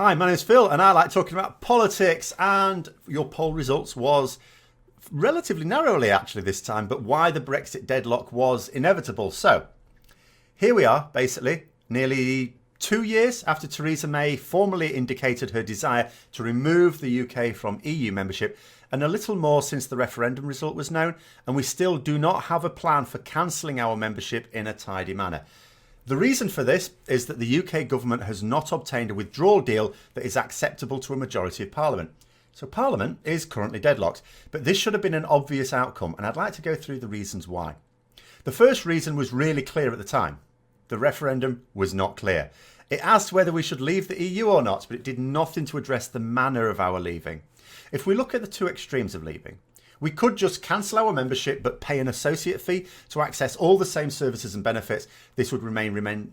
Hi, my name's Phil and I like talking about politics, and your poll results was relatively narrowly actually this time, but why the Brexit deadlock was inevitable. So here we are, basically nearly 2 years after Theresa May formally indicated her desire to remove the UK from EU membership, and a little more since the referendum result was known, and we still do not have a plan for cancelling our membership in a tidy manner. The reason for this is that the UK government has not obtained a withdrawal deal that is acceptable to a majority of Parliament. So Parliament is currently deadlocked, but this should have been an obvious outcome, and I'd like to go through the reasons why. The first reason was really clear at the time. The referendum was not clear. It asked whether we should leave the EU or not, but it did nothing to address the manner of our leaving. If we look at the two extremes of leaving, we could just cancel our membership but pay an associate fee to access all the same services and benefits. This would mean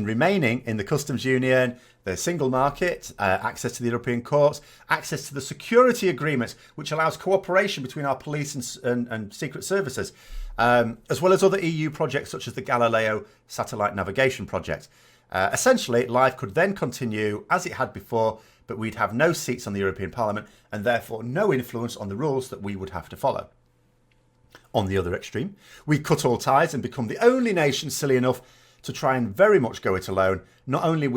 remaining in the customs union, the single market, access to the European courts, access to the security agreements, which allows cooperation between our police and secret services, as well as other EU projects such as the Galileo satellite navigation project. Essentially, life could then continue as it had before, but we'd have no seats on the European Parliament and therefore no influence on the rules that we would have to follow. On the other extreme, we cut all ties and become the only nation silly enough to try and very much go it alone, not only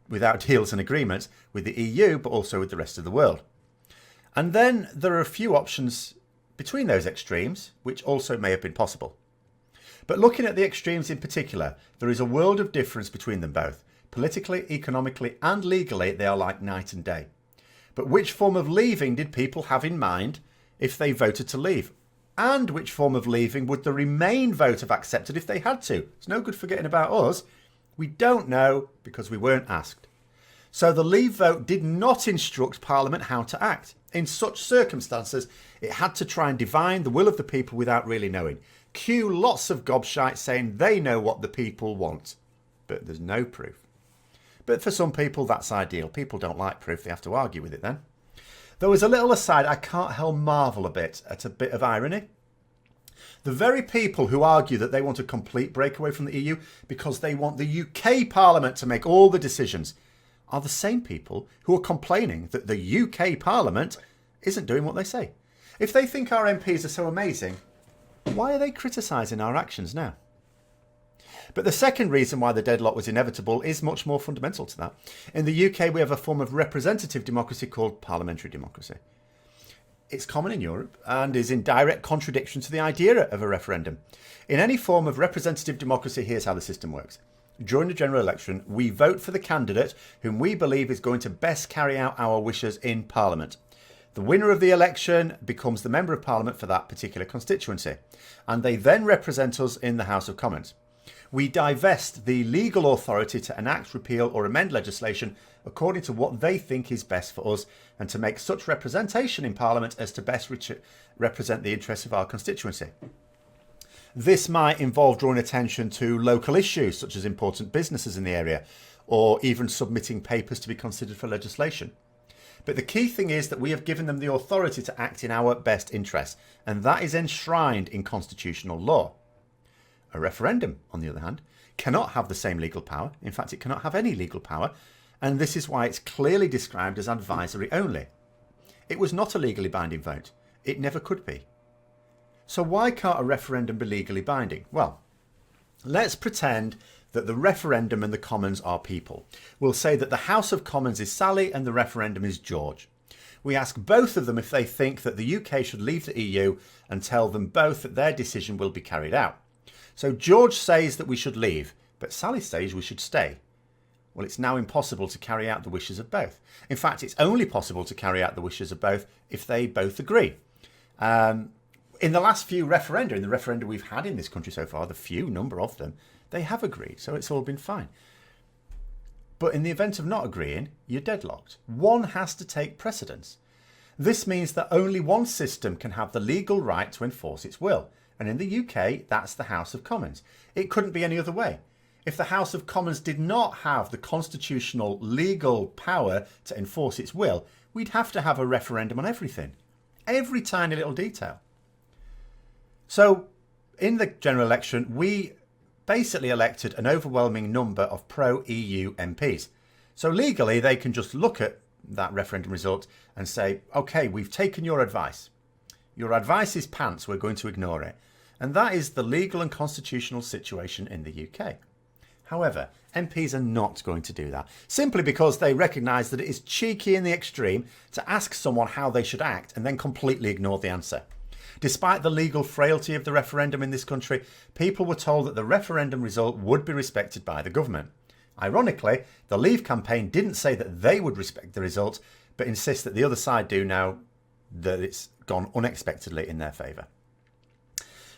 without deals and agreements with the EU, but also with the rest of the world. And then there are a few options between those extremes, which also may have been possible. But looking at the extremes in particular, there is a world of difference between them both. Politically, economically, and legally, they are like night and day. But which form of leaving did people have in mind if they voted to leave? And which form of leaving would the Remain vote have accepted if they had to? It's no good forgetting about us. We don't know because we weren't asked. So the Leave vote did not instruct Parliament how to act. In such circumstances, it had to try and divine the will of the people without really knowing. Cue lots of gobshites saying they know what the people want. But there's no proof. But for some people, that's ideal. People don't like proof. They have to argue with it then. Though as a little aside, I can't help marvel at a bit of irony. The very people who argue that they want a complete breakaway from the EU because they want the UK Parliament to make all the decisions are the same people who are complaining that the UK Parliament isn't doing what they say. If they think our MPs are so amazing, why are they criticising our actions now? But the second reason why the deadlock was inevitable is much more fundamental to that. In the UK, we have a form of representative democracy called parliamentary democracy. It's common in Europe and is in direct contradiction to the idea of a referendum. In any form of representative democracy, here's how the system works. During the general election, we vote for the candidate whom we believe is going to best carry out our wishes in Parliament. The winner of the election becomes the Member of Parliament for that particular constituency, and they then represent us in the House of Commons. We divest the legal authority to enact, repeal or amend legislation according to what they think is best for us and to make such representation in Parliament as to best represent the interests of our constituency. This might involve drawing attention to local issues such as important businesses in the area, or even submitting papers to be considered for legislation. But the key thing is that we have given them the authority to act in our best interests, and that is enshrined in constitutional law. A referendum, on the other hand, cannot have the same legal power. In fact, it cannot have any legal power, and this is why it's clearly described as advisory only. It was not a legally binding vote. It never could be. So why can't a referendum be legally binding? Well, let's pretend that the referendum and the Commons are people. We'll say that the House of Commons is Sally and the referendum is George. We ask both of them if they think that the UK should leave the EU and tell them both that their decision will be carried out. So George says that we should leave, but Sally says we should stay. Well, it's now impossible to carry out the wishes of both. In fact, it's only possible to carry out the wishes of both if they both agree. In the last few referenda, in the referenda we've had in this country so far, the few number of them, they have agreed, so it's all been fine. But in the event of not agreeing, you're deadlocked. One has to take precedence. This means that only one system can have the legal right to enforce its will. And in the UK, that's the House of Commons. It couldn't be any other way. If the House of Commons did not have the constitutional legal power to enforce its will, we'd have to have a referendum on everything. Every tiny little detail. So in the general election, we basically elected an overwhelming number of pro-EU MPs. So legally, they can just look at that referendum result and say, OK, we've taken your advice. Your advice is pants. We're going to ignore it. And that is the legal and constitutional situation in the UK. However, MPs are not going to do that, simply because they recognise that it is cheeky in the extreme to ask someone how they should act and then completely ignore the answer. Despite the legal frailty of the referendum in this country, people were told that the referendum result would be respected by the government. Ironically, the Leave campaign didn't say that they would respect the result, but insist that the other side do now that it's gone unexpectedly in their favour.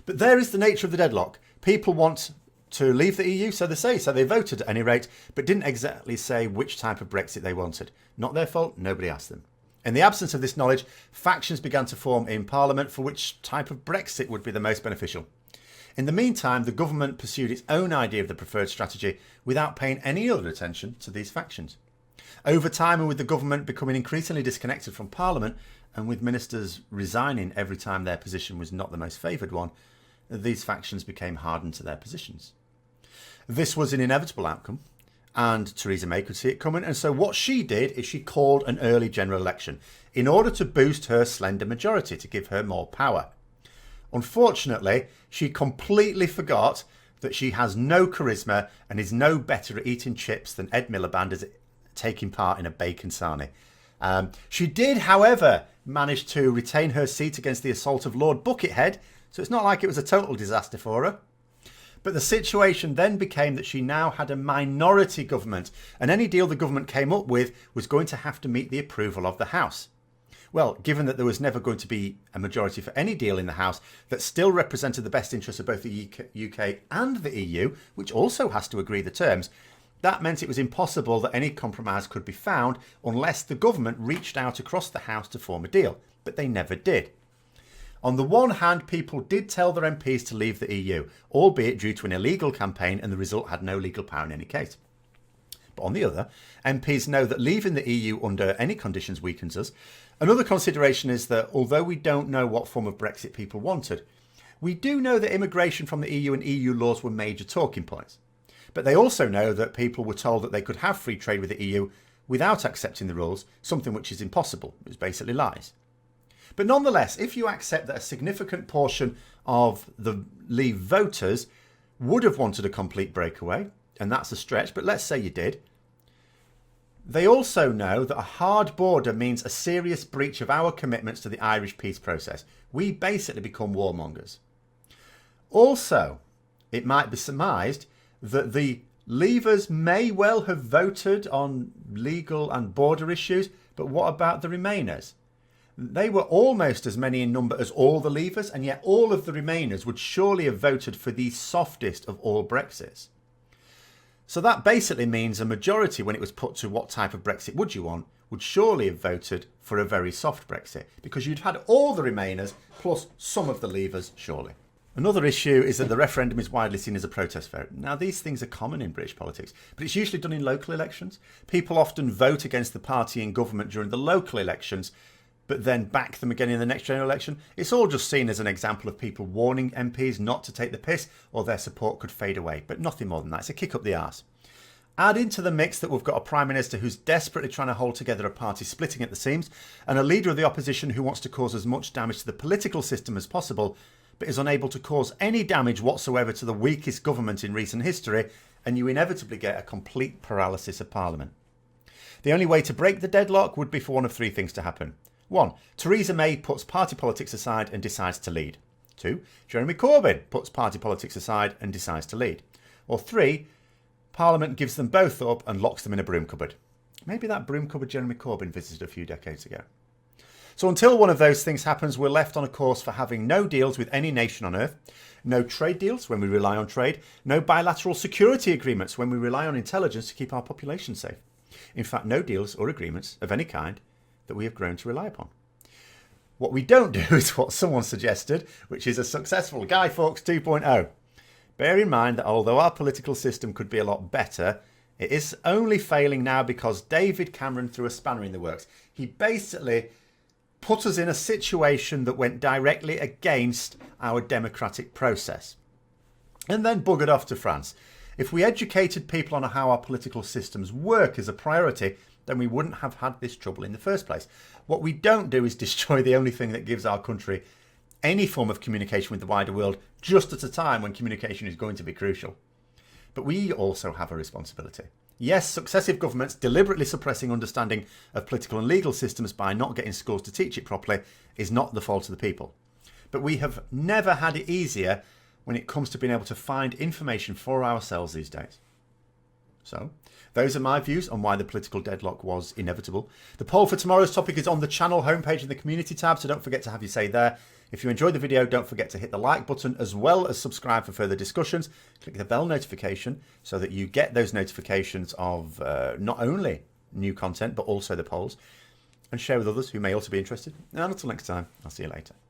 But there is the nature of the deadlock. People want to leave the EU, so they say. So they voted at any rate, but didn't exactly say which type of Brexit they wanted. Not their fault, nobody asked them. In the absence of this knowledge, factions began to form in Parliament for which type of Brexit would be the most beneficial. In the meantime, the government pursued its own idea of the preferred strategy without paying any other attention to these factions. Over time, and with the government becoming increasingly disconnected from Parliament, and with ministers resigning every time their position was not the most favoured one, these factions became hardened to their positions. This was an inevitable outcome, and Theresa May could see it coming, and so what she did is she called an early general election in order to boost her slender majority, to give her more power. Unfortunately, she completely forgot that she has no charisma and is no better at eating chips than Ed Miliband is taking part in a bacon sarnie. She did, however, manage to retain her seat against the assault of Lord Buckethead, so it's not like it was a total disaster for her. But the situation then became that she now had a minority government, and any deal the government came up with was going to have to meet the approval of the House. Well, given that there was never going to be a majority for any deal in the House that still represented the best interests of both the UK and the EU, which also has to agree the terms, that meant it was impossible that any compromise could be found unless the government reached out across the House to form a deal. But they never did. On the one hand, people did tell their MPs to leave the EU, albeit due to an illegal campaign, and the result had no legal power in any case. But on the other, MPs know that leaving the EU under any conditions weakens us. Another consideration is that although we don't know what form of Brexit people wanted, we do know that immigration from the EU and EU laws were major talking points. But they also know that people were told that they could have free trade with the EU without accepting the rules, something which is impossible. It was basically lies. But nonetheless, if you accept that a significant portion of the Leave voters would have wanted a complete breakaway, and that's a stretch, but let's say you did, they also know that a hard border means a serious breach of our commitments to the Irish peace process. We basically become warmongers. Also, it might be surmised that the Leavers may well have voted on legal and border issues, but what about the Remainers? They were almost as many in number as all the Leavers, and yet all of the Remainers would surely have voted for the softest of all Brexits. So that basically means a majority, when it was put to what type of Brexit would you want, would surely have voted for a very soft Brexit, because you'd had all the Remainers plus some of the Leavers, surely. Another issue is that the referendum is widely seen as a protest vote. Now, these things are common in British politics, but it's usually done in local elections. People often vote against the party in government during the local elections, but then back them again in the next general election. It's all just seen as an example of people warning MPs not to take the piss, or their support could fade away. But nothing more than that. It's a kick up the arse. Add into the mix that we've got a Prime Minister who's desperately trying to hold together a party splitting at the seams, and a leader of the opposition who wants to cause as much damage to the political system as possible, but is unable to cause any damage whatsoever to the weakest government in recent history, and you inevitably get a complete paralysis of Parliament. The only way to break the deadlock would be for one of three things to happen. 1. Theresa May puts party politics aside and decides to lead. 2. Jeremy Corbyn puts party politics aside and decides to lead. Or 3. Parliament gives them both up and locks them in a broom cupboard. Maybe that broom cupboard Jeremy Corbyn visited a few decades ago. So until one of those things happens, we're left on a course for having no deals with any nation on earth, no trade deals when we rely on trade, no bilateral security agreements when we rely on intelligence to keep our population safe. In fact, no deals or agreements of any kind that we have grown to rely upon. What we don't do is what someone suggested, which is a successful Guy Fawkes 2.0. Bear in mind that although our political system could be a lot better, it is only failing now because David Cameron threw a spanner in the works. He basically put us in a situation that went directly against our democratic process, and then buggered off to France. If we educated people on how our political systems work as a priority, then we wouldn't have had this trouble in the first place. What we don't do is destroy the only thing that gives our country any form of communication with the wider world just at a time when communication is going to be crucial. But we also have a responsibility. Yes, successive governments deliberately suppressing understanding of political and legal systems by not getting schools to teach it properly is not the fault of the people. But we have never had it easier when it comes to being able to find information for ourselves these days. So, those are my views on why the political deadlock was inevitable. The poll for tomorrow's topic is on the channel homepage in the community tab, so don't forget to have your say there. If you enjoyed the video, don't forget to hit the like button as well as subscribe for further discussions. Click the bell notification so that you get those notifications of not only new content, but also the polls. And share with others who may also be interested. And until next time, I'll see you later.